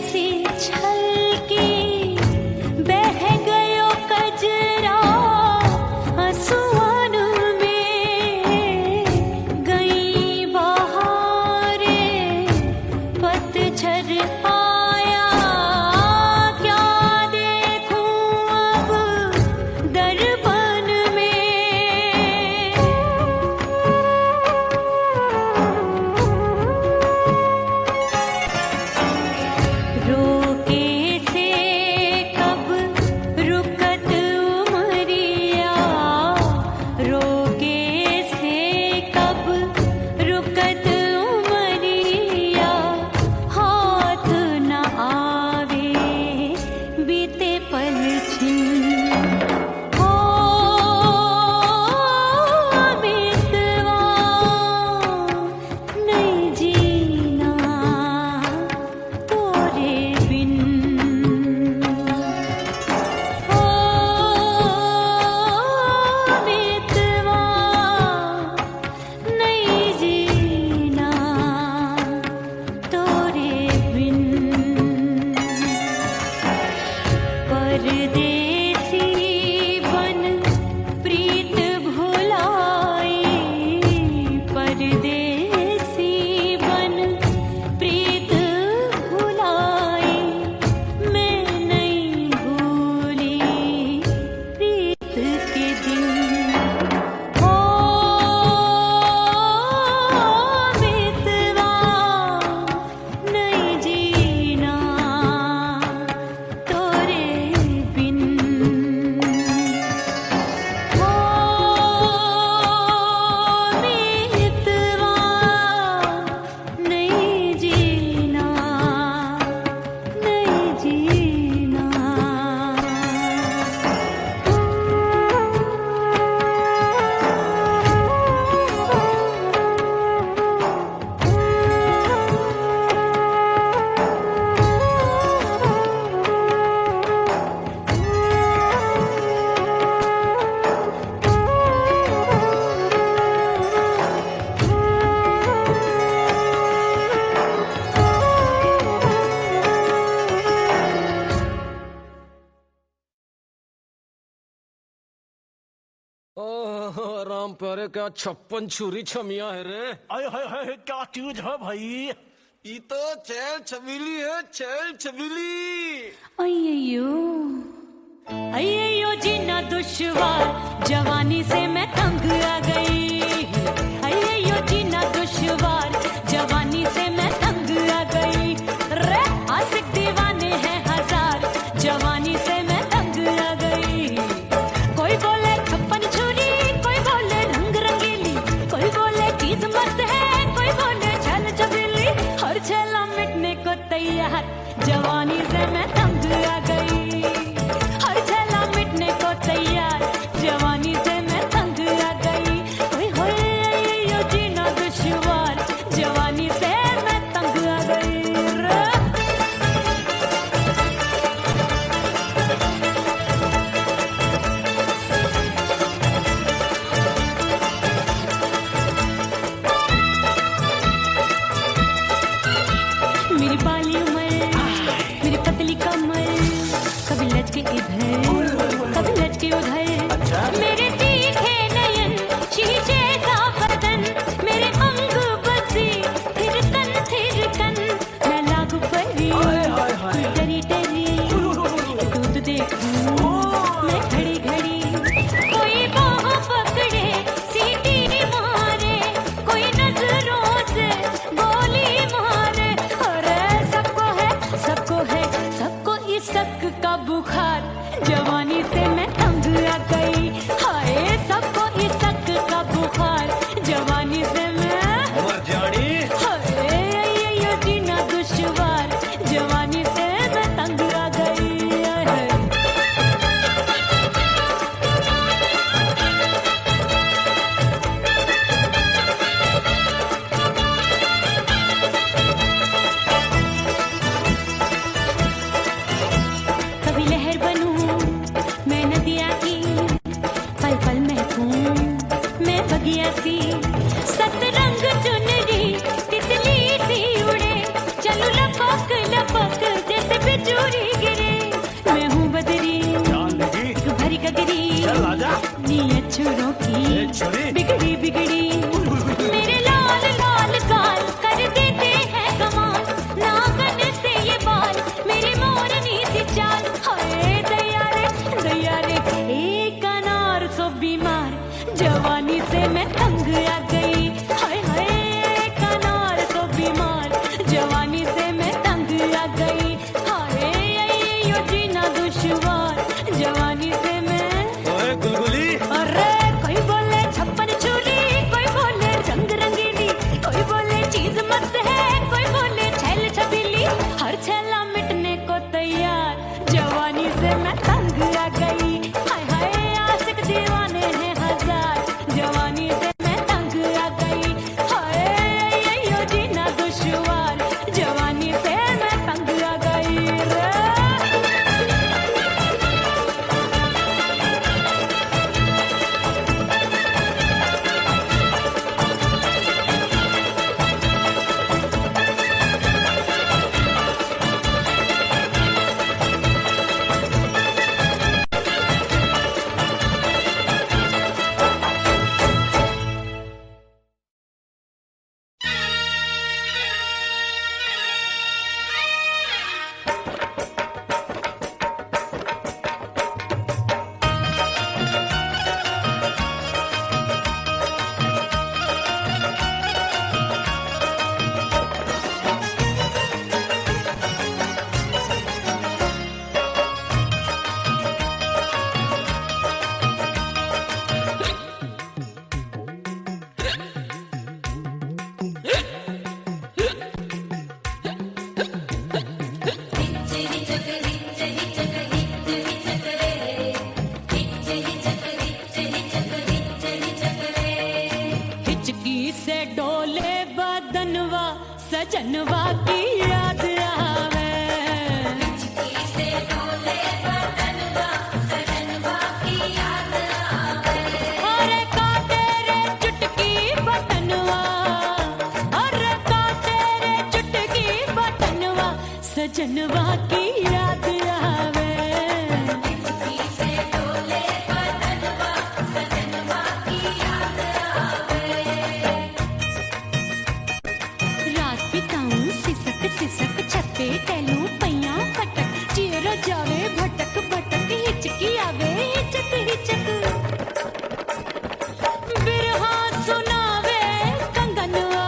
सी छलकी बह गयो कजरा आंसुओं में, गई बहारे पतझर आया, क्या देखूं अब दर्पण में। रोके से कब रुकत उमरिया, रोके से कब रुकत उमरिया, हाथ न आवे बीते पल छिन। हो बीतवा नहीं जीना तोरे बिन। हो बीतवा नहीं जीना तोरे बिन। परदेसी बन प्रीत भुलाई, परदेसी बन प्रीत भुलाई, मैं नहीं भूली प्रीत के दिन। हो बीतवा नहीं जीना तोरे बिन। हो बीतवा नहीं जीना, नहीं जीना। ओह राम प्यारे, क्या 56 छुरी छमिया है रे। आय हाय हाय, क्या चीज है भाई? ये तो चैल छबीली है, चैल छबीली। अय्यो अय्यो जीना दुश्वार, जवानी से मैं तंग आ गई। अय्यो जीना दुश्वार, जवानी से मैं तंग आ गई। रे आशिक दीवाने हैं हजार, जवानी से मैं तंग आ गई। कोई बोले 56 छुरी, कोई बोले रंग रंगीली, कोई बोले चीज मस्त है, कोई बोले छल छबीली। हर छेला मिटने को तैयार, जवानी से मैं तंग आ गई। हर छेला मिटने को तैयार, जवानी से मैं तंग आ गई। ओए होए यो जीना दुश्वार, जवानी से मैं तंग आ गई रे। मेरी बाली उमर, मेरी पतली कमर, कभी लचके इधर कभी लचके उधर। मेरे तीखे नयन, शीशे का बदन, मेरे अंग बसी फिर कन। मैं लागू परी डरी डरी, दूध देखूं मैं घड़ी घड़ी। कोई बाह पकड़े सीटी मारे, कोई नजरों से गोली मारे। अरे सबको है सबको इस शक का बुखार, जवानी से मैं तंग आ गई। हाय सबको इस शक का बुखार, जवानी से मैं मर जानी। हाय यो जीना दुश्वार, जवानी से मैं तंग आ गई। हाय। कभी लहर बनूं मैं नदी चूरी गिरे मैं हूँ बदरी जान लगी भरी गगरी चल आजा नी अछूरों की ए छोरी बिगड़ी बिगड़ी मेरे लाल लाल गाल कर देते हैं कमाल नागन से ये बाल मेरी मोरनी सी चाल हाय दैया रे एक अनार सो बीमार जवानी से मैं तंग आ गई हाय हाय एक अनार सो बीमार जवानी से मैं तंग आ गई हाय यो जीना दुश्वार जवानी से मैं ओए गुलगुली अरे कोई बोले छप्पन छुरी कोई बोले रंग रंगीली कोई बोले चीज मस्त है कोई बोले छैल छबीली हर छैला मिटने को तैयार जवानी से मैं तंग आ गई हाय हाय आशिक दीवाने हैं हजार जवानी से मैं तंग आ गई हाय यो जीना दुश्वार जवानी से मैं तंग आ गई रे हिचकी से डोले बदनवा सजनवा की याद आवे हिचकी से डोले बदनवा सजनवा की याद आवे अरे का तेरे चुटकी बटनवा अरे का तेरे चुटकी बटनवा सजनवा की याद आवे हिचकी से डोले बदनवा सजनवा की याद रात बिताऊं सिसक सिसक छत्ते टैलू पैया पटक चेहरा जावे भटक भटक हिचकी आवे हिचक हिचक बिरहा सुनावे कंगनवा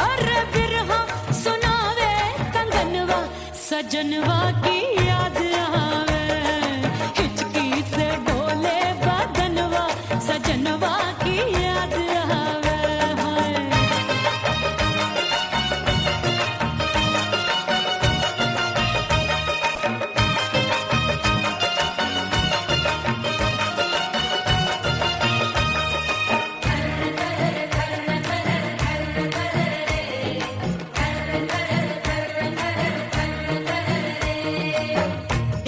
अरे बिरहा सुनावे कंगनवा सजनवा की याद आवे हिचकी से डोले बदनवा सजनवा की याद आवे हाय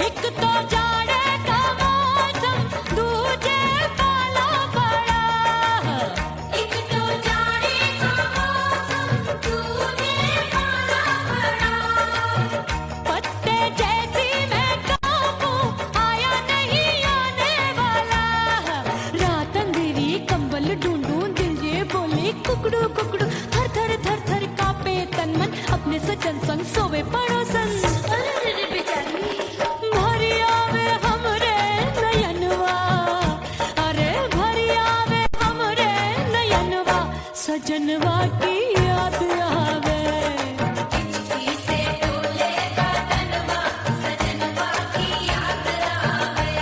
एक तो जाड़े का मौसम दूजे पाला पड़ा एक तो जाड़े का मौसम दूजे पाला पड़ा पत्ते जैसी मैं कांपूं आया नहीं आने वाला रात अंधेरी कंबल ढूंढूं दिल ये बोले कुकड़ू कुकड़ू थर थर थर थर कांपे तन मन अपने सजन संग सोवे पड़ोसन भरी आवे हमरे नयनवा अरे भरी आवे हमरे नयनवा सजनवा की याद आवे हिचकी से डोले बदनवा सजनवा की याद आवे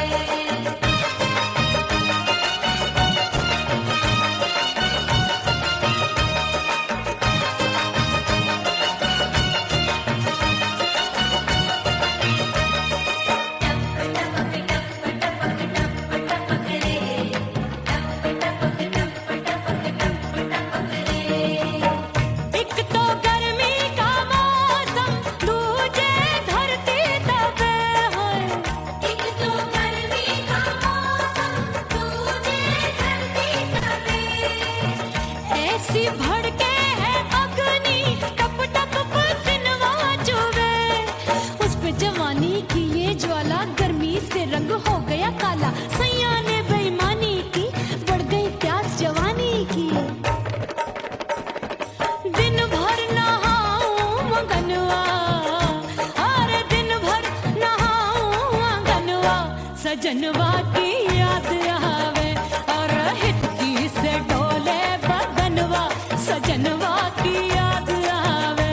सजनवा की याद आवे और हिचकी से डोले बदनवा सजनवा की याद आवे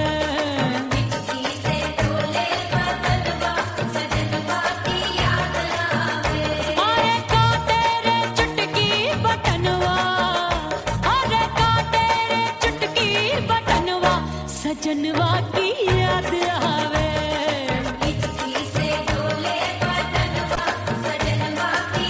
हिचकी से डोले बदनवा सजनवा की याद आवे अरे का तेरे चुटकी बटनवा अरे का तेरे चुटकी बटनवा सजनवा की याद आवे हिचकी से डोले बदनवा सजनवा की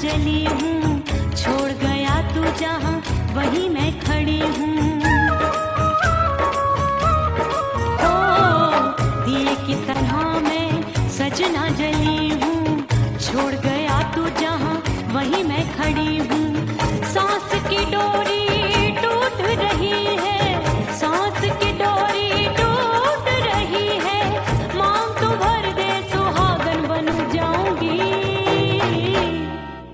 जली हूँ, छोड़ गया तू जहाँ वहीं मैं खड़ी हूँ। ओ दिए की तरह मैं सजना जली हूँ, छोड़ गया तू जहाँ वहीं मैं खड़ी हूँ। सांस की डोरी टूट रही है, सांस की डोरी टूट रही है, मांग तू भर दे सुहागन बन जाऊंगी।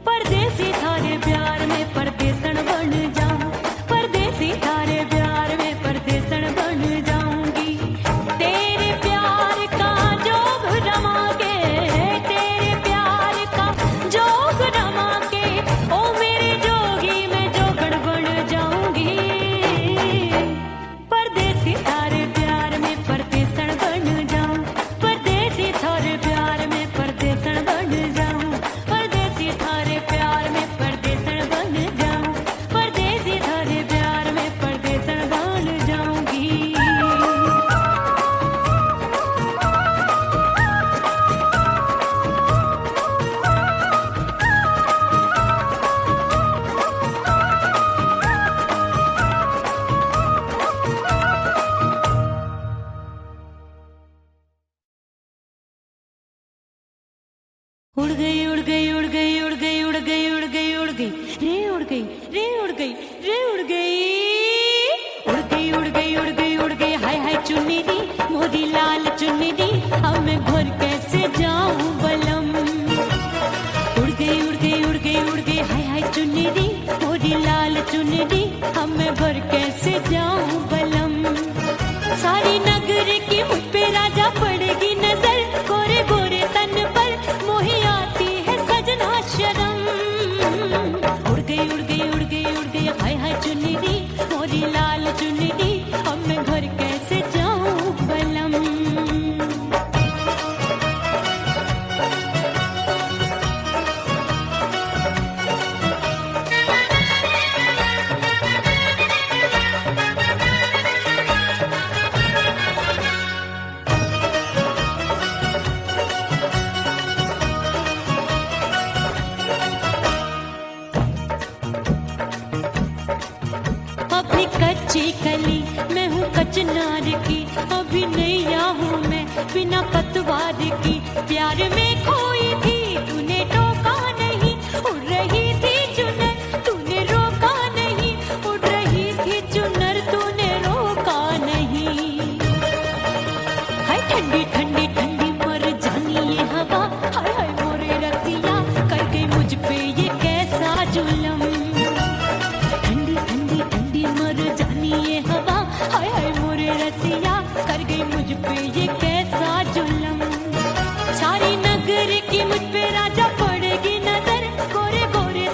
परदेसी थारे प्यार में परदेसन बन जाऊं, परदेसी थारे प्यार में परदेसन बन जाऊंगी। तेरे प्यार का जोग रमा के, तेरे प्यार का जोग रमा के, ओ मेरे जोगी मैं जोगण बन जाऊंगी। परदेसी थारे प्यार में परदेसन बन जाऊं, परदेसी थारे प्यार में परदेसन बन जाऊं, परदेसी थारे प्यार में परदेसन बन जाऊं, परदेसी थारे प्यार में परदेसन बन जाऊंगी। उड़ गई उड़ गई उड़ गई उड़ गई उड़ गई उड़ गई उड़ गई रे उड़ गई रे उड़ गई रे उड़ गई उड़ गई उड़ गई उड़ गई उड़ गई हाय हाय चुन्नी दी मोरी लाल चुन्नी दी, अब मैं घर कैसे जाऊं बलम। उड़ गई उड़ गई उड़ गई उड़ गई हाय हाय चुन्नी दी मोरी लाल चुन्नी दी, अब मैं घर कैसे जाऊं बलम। सारी नगर की मुझ पे राजा पड़ेगी नजर, गोरे गोरे तन पर मोही आती है सजना शर्म। उड़ गई उड़ गई उड़ गई उड़ गई हाय हाय चुन्नी दी मोरी लाल चुन्नी दी, अब मैं घर कैसे जाऊं बलम। अपनी कच्ची कली मैं हूँ कचनार की, अभी नैया हूँ मैं बिना पतवार की। प्यार में खोई थी तूने टोका नहीं, उड़ रही थी चुनर तूने रोका नहीं, उड़ रही थी चुनर तूने रोका नहीं। हाय ठंडी ठंडी ठंडी मर जानी ये हवा, हाय हाय मोरे रसिया कर गई मुझ पे ये कैसा जुलम। ठंडी ठंडी ठंडी मर जानी ये हवा, हाय हाय मोरे रसिया कर गई मुझ पे ये कैसा जुलम। सारी नगर की मुझ पे राजा पड़ेगी नजर, गोरे गोरे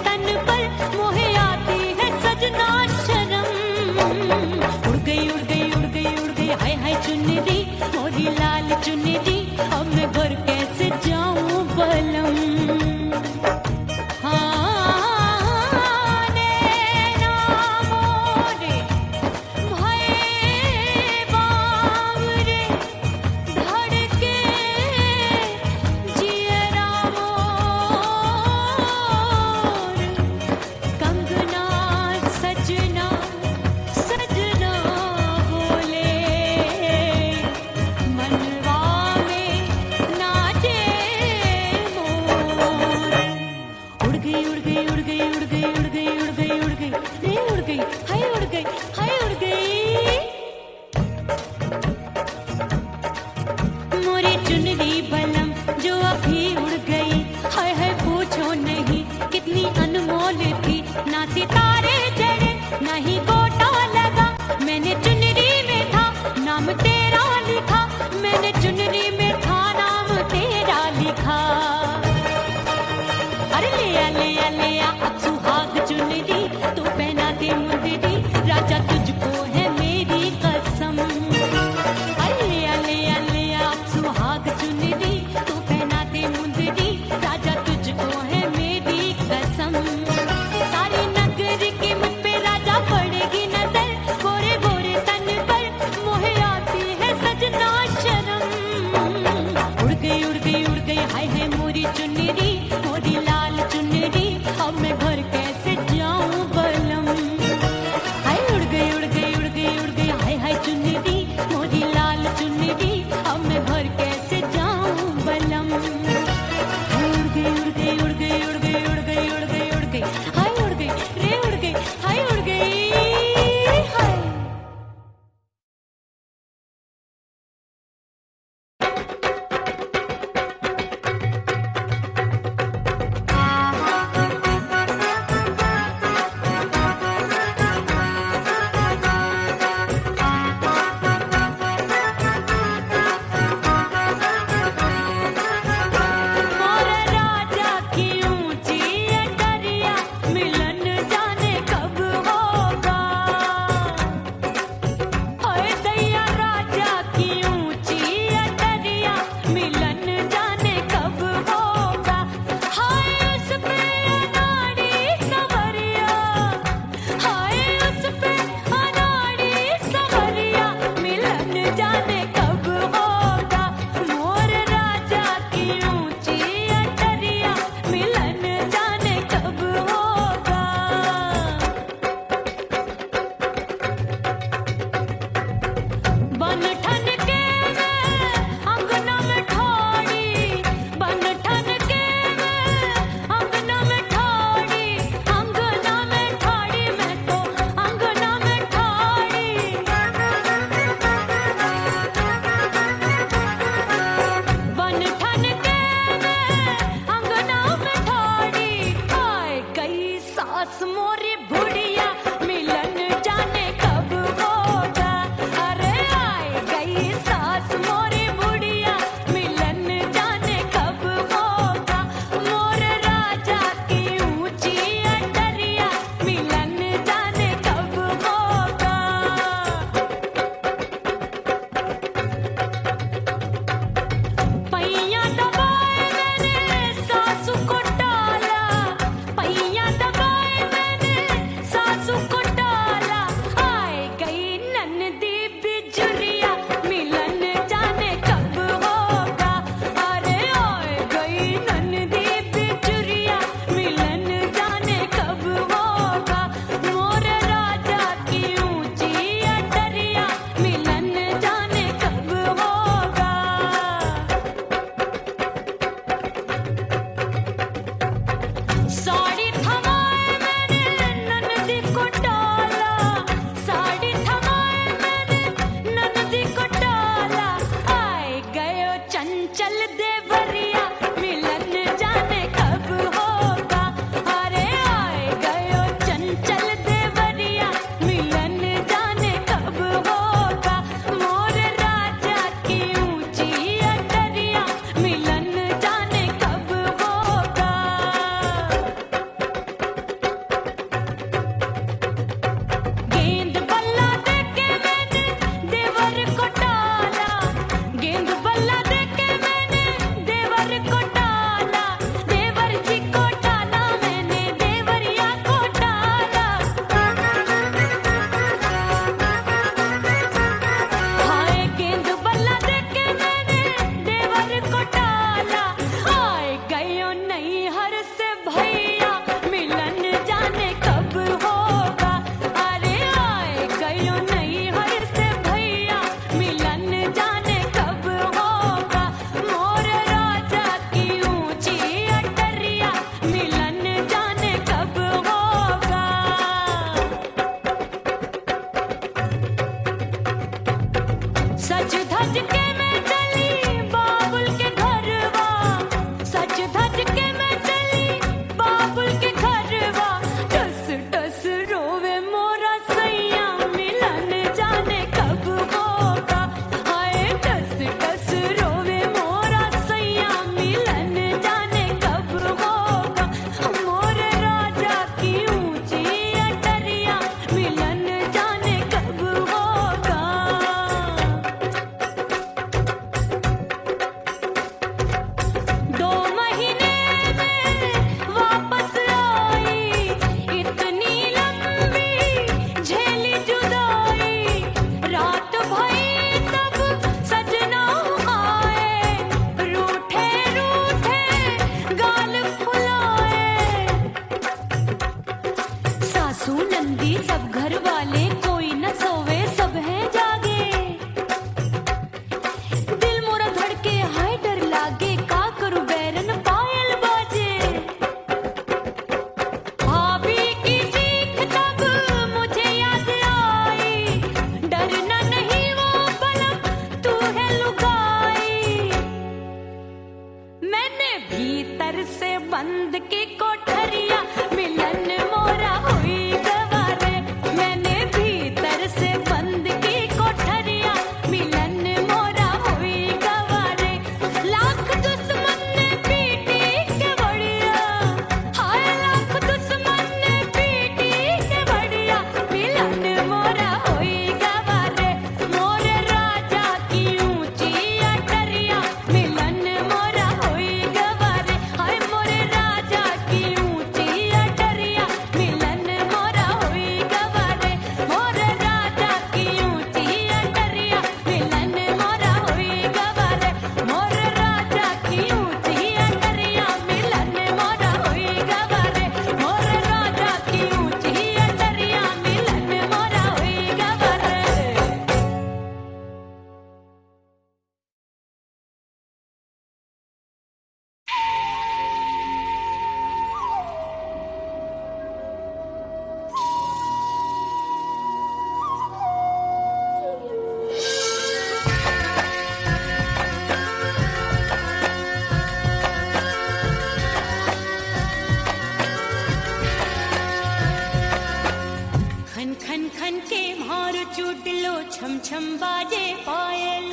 के मारो चूट लो छम छम बाजे पायल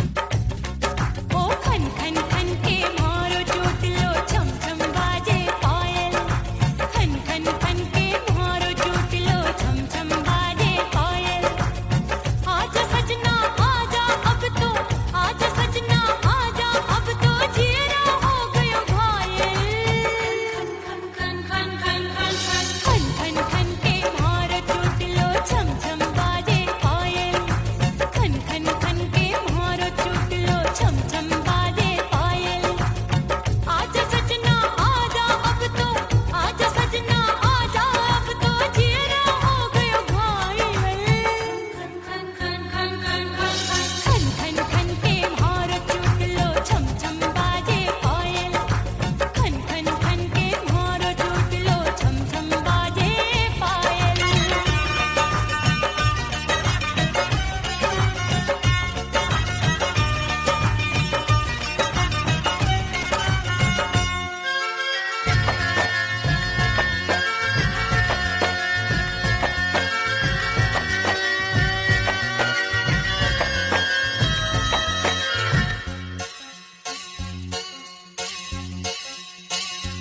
ओ खन खन खन के मारो चूट लो छम छम बाजे पायल खन खन खन के मारो चूट लो छम छम बाजे पायल आजा सजना आजा अब तो आजा सजना आजा अब तो जीरा हो गयो घायल खन खन खन खन खन खन खन खन के मारो चूट लो छम छम बाजे पायल खन खन खन के मारो चूट लो छम छम बाजे पायल आजा सजना आजा अब तो आजा सजना आजा अब तो जीरा हो गयो घायल खन खन खन खन खन खन खन खन के मारो चूट लो छम छम बाजे पायल खन खन खन के मारो चूट लो छम छम बाजे पायल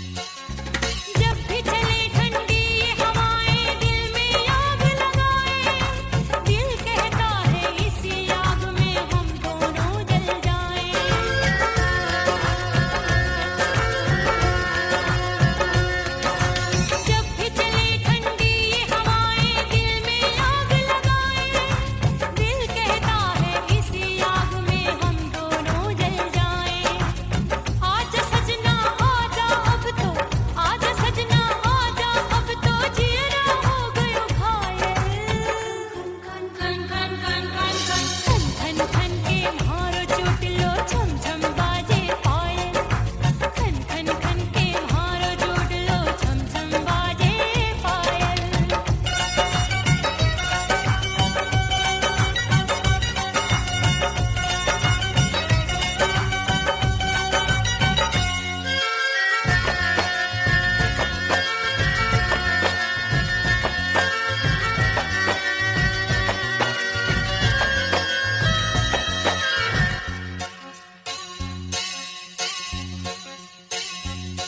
जब भी चले ठंडी ये हवाएं दिल में आग लगाए दिल कहता है इसी आग में हम दोनों जल जाएं जब भी चले ठंडी ये हवाएं दिल में आग लगाए दिल कहता है इसी आग में हम दोनों जल जाएं आजा सजना आजा अब तो आजा सजना आजा अब तो जीरा हो गयो घायल खन खन खन खन खन खन खन के मारो चूट लो छम छम बाजे पायल खन खन खन के मारो चूट लो छम छम बाजे पायल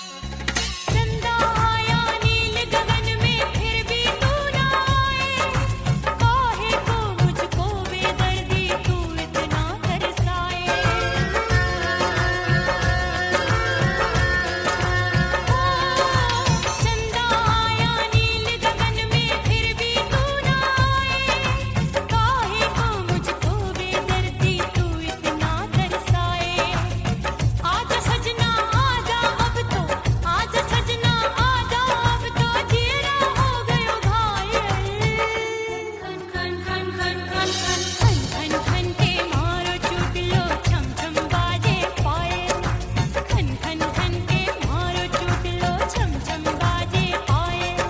चंदा आया नील गगन में फिर भी तू ना आए काहे को मुझको बेदर्दी तू इतना तरसाए चंदा आया नील गगन में फिर भी तू ना आए काहे को मुझको बेदर्दी तू इतना तरसाए आजा सजना आजा अब तो आजा सजना आजा अब तो जीरा हो गयो घायल खन खन खन खन खन खन खन के मारो चूट लो छम छम बाजे पायल खन खन खन के मारो चूट लो छम छम बाजे पायल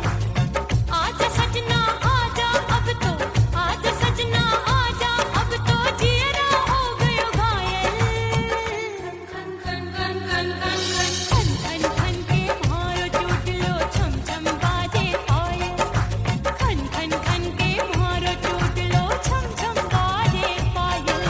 आजा सजना आजा अब तो आजा सजना आजा अब तो जीरा हो गयो घायल खन खन खन खन खन खन खन खन के मारो चूट लो छम छम बाजे पायल खन खन खन के मारो चूट लो छम छम बाजे पायल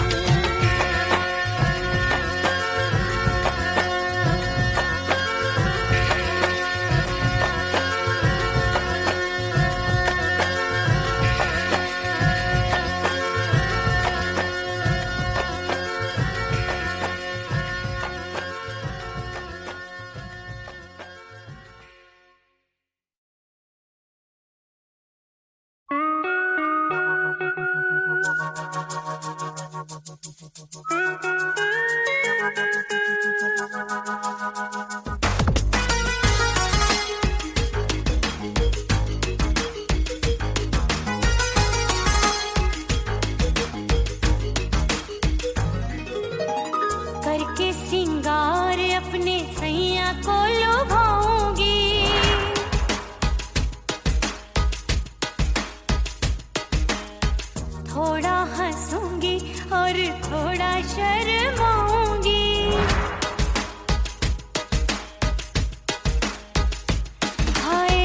करके सिंगार अपने सैया को लुभाऊंगी थोड़ा हंसूंगी और थोड़ा शर्माऊंगी हाय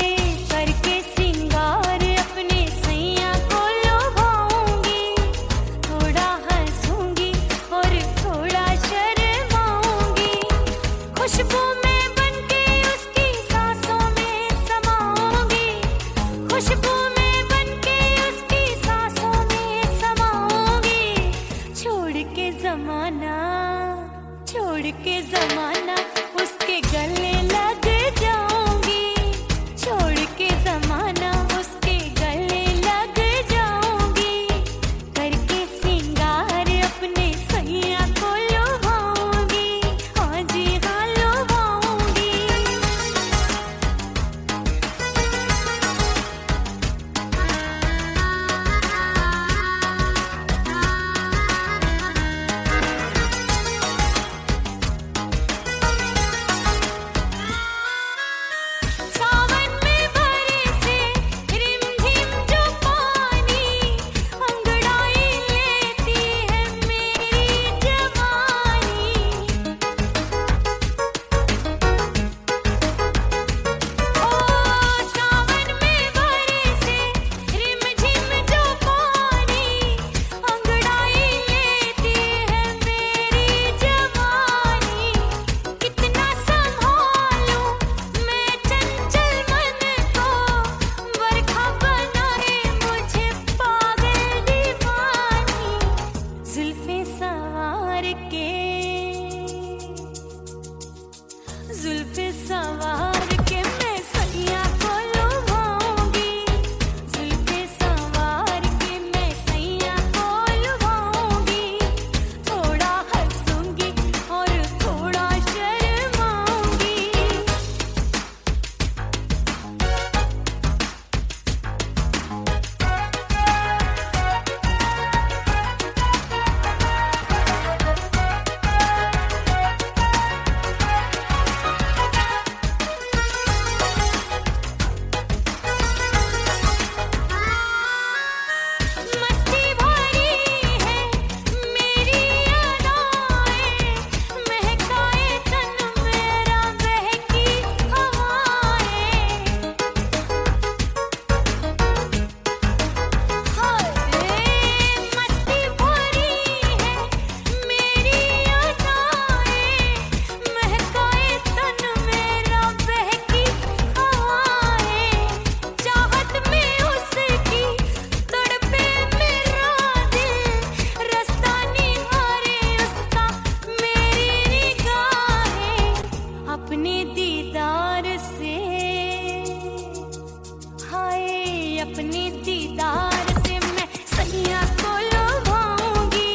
अपने दीदार से मैं सैया को लुभाऊंगी,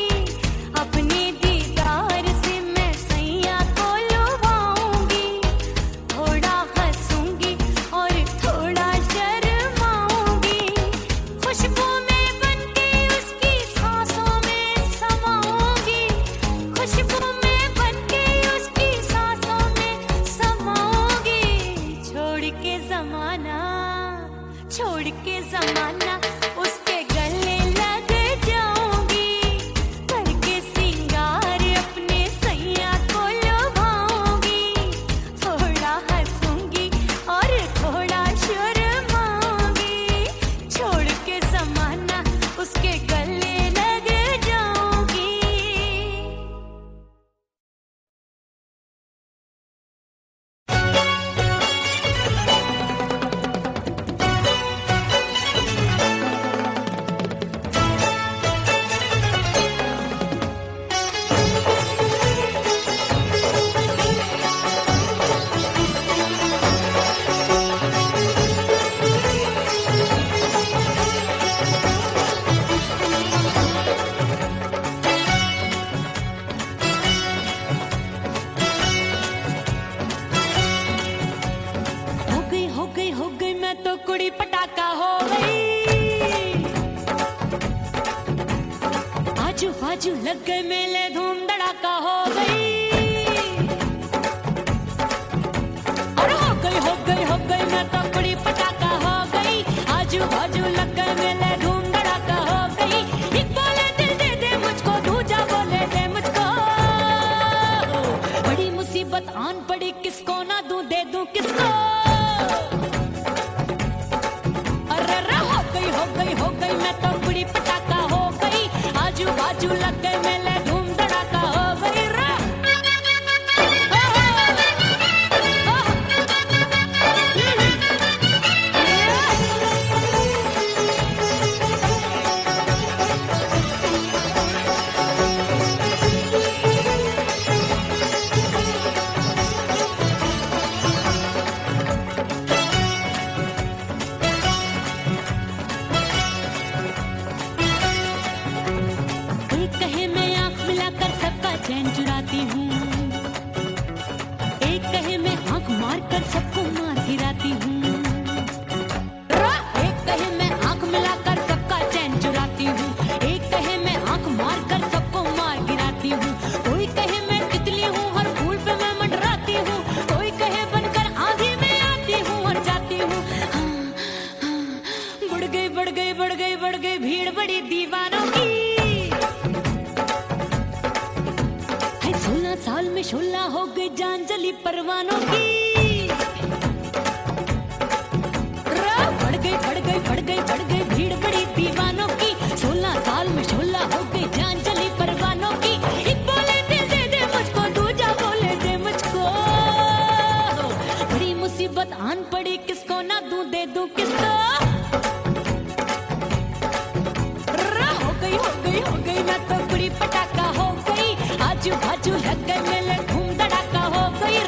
अपने दीदार से मैं सैया को लुभाऊंगी। थोड़ा हंसूंगी और थोड़ा शर्माऊंगी, खुशबू में बनके उसकी सांसों में समाऊंगी, खुशबू में बनके उसकी सांसों में समाऊंगी। छोड़ के जमाना उसके गले लग जाऊंगी, करके सिंगार अपने सैया को लुभाऊंगी। थोड़ा हंसूंगी और थोड़ा शर्माऊंगी, छोड़ के जमाना उसके गले लग जाऊंगी। हो गई मैं तो कुड़ी पटाखा हो गई, आजू बाजू लग गए मेले धूम धड़ाका हो गई। और हो गई मैं तो कुड़ी पटाखा हो गई, आजू बाजू लग गए मेले धूम धड़ाका हो गई। एक बोले दिल दे दे मुझको, दूजा बोले दे मुझको, बड़ी मुसीबत आन पड़ी, किसको ना दूं दे दूं किसको। हो गई मैं तो कुड़ी पटाखा हो गई, आजू बाजू लग गए मेले धूम धड़ाका हो गई। चैन चुराती हूँ, एक कहे मैं आंख मार कर सबको मार गिराती हूँ, एक कहे मैं आंख मिलाकर सबका चैन चुराती हूँ, एक कहे मैं आंख मार कर सबको मार गिराती हूँ। कोई कहे मैं तितली हूँ हर फूल पे मैं मंडराती हूँ, कोई कहे बनकर आंधी में आती हूँ और जाती हूँ। बढ़ गई भीड़ बड़ी दीवानों की, 16 साल में शोला हो गई जान जली परवानों की। बढ़ गई भीड़ बड़ी दीवानों की, 16 साल में शोला हो गई जान जली परवानों की। एक बोले दिल दे दे मुझको, दूजा बोले दे मुझको, बड़ी मुसीबत आन पड़ी, किसको ना दूं दे दूं किसको। हो गई मैं तो कुड़ी पटाखा हो गई, आजू बाजू लग गए मेले धूम धड़ाका हो गई।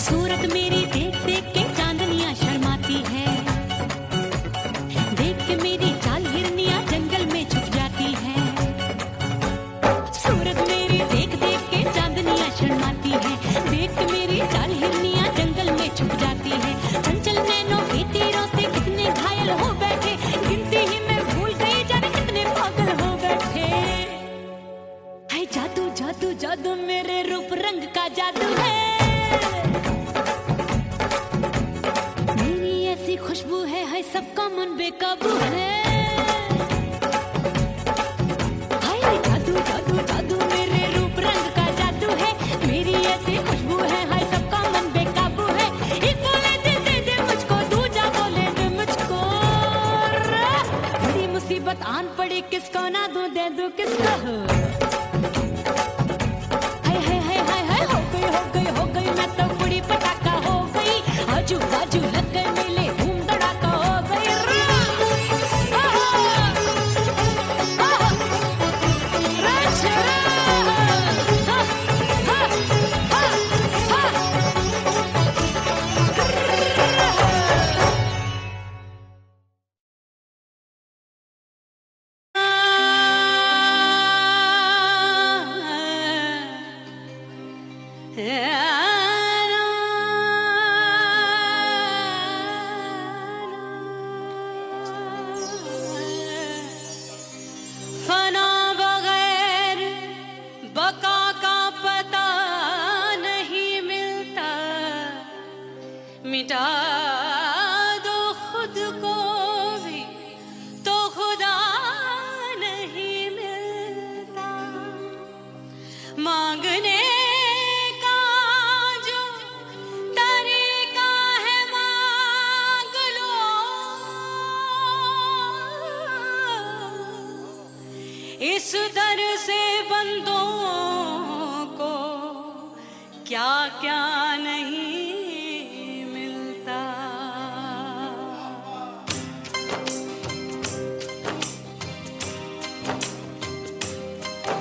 सूरत मेरी देख देख के चांदनियां शर्माती है, देख के मेरी चाल हिरनियां जंगल में छुप जाती है। सूरत मेरी देख देख के चांदनियां शर्माती है, देख के मेरी चाल हिरनियां जंगल में छुप जाती है। चंचल नैनों के तीरों से कितने घायल हो बैठे, गिनती ही मैं भूल गई जाने कितने पागल हो बैठे। है जादू जादू जादू मेरे रूप रंग का जादू है, खुशबू है सबका मन बेकाबू है। हाय जादू जादू जादू मेरे रूप रंग का जादू है, मेरी ऐसी खुशबू है हाय सबका मन बेकाबू है। एक बोले दिल दे दे मुझको, दूजा बोले दे मुझको, बड़ी मुसीबत आन पड़ी, पुड़ी किसको ना दूं दे दूं किसको हाय हाय हाय हाय हाय हो गई मैं तो पुड़ी पटाखा हो गई आजू बाजू लग गए मेले धूम धड़ाका हो गई फना बगैर बका का पता नहीं मिलता मिटा दो खुद को भी तो खुदा नहीं मिलता मांगने का जो तरीका है मांग लो इस दर से बंदों को क्या क्या नहीं मिलता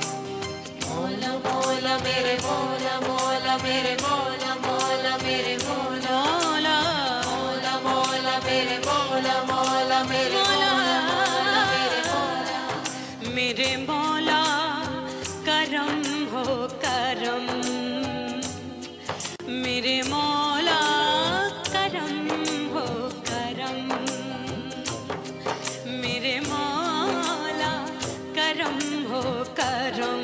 मौला मौला मेरे मौला मौला मेरे मौला मौला मेरे मौला मौला मौला मौला मेरे मौला मौला मेरे मौला मौला मेरे मौला मेरे मौला करम हो करम मेरे मौला करम हो करम मेरे मौला करम हो करम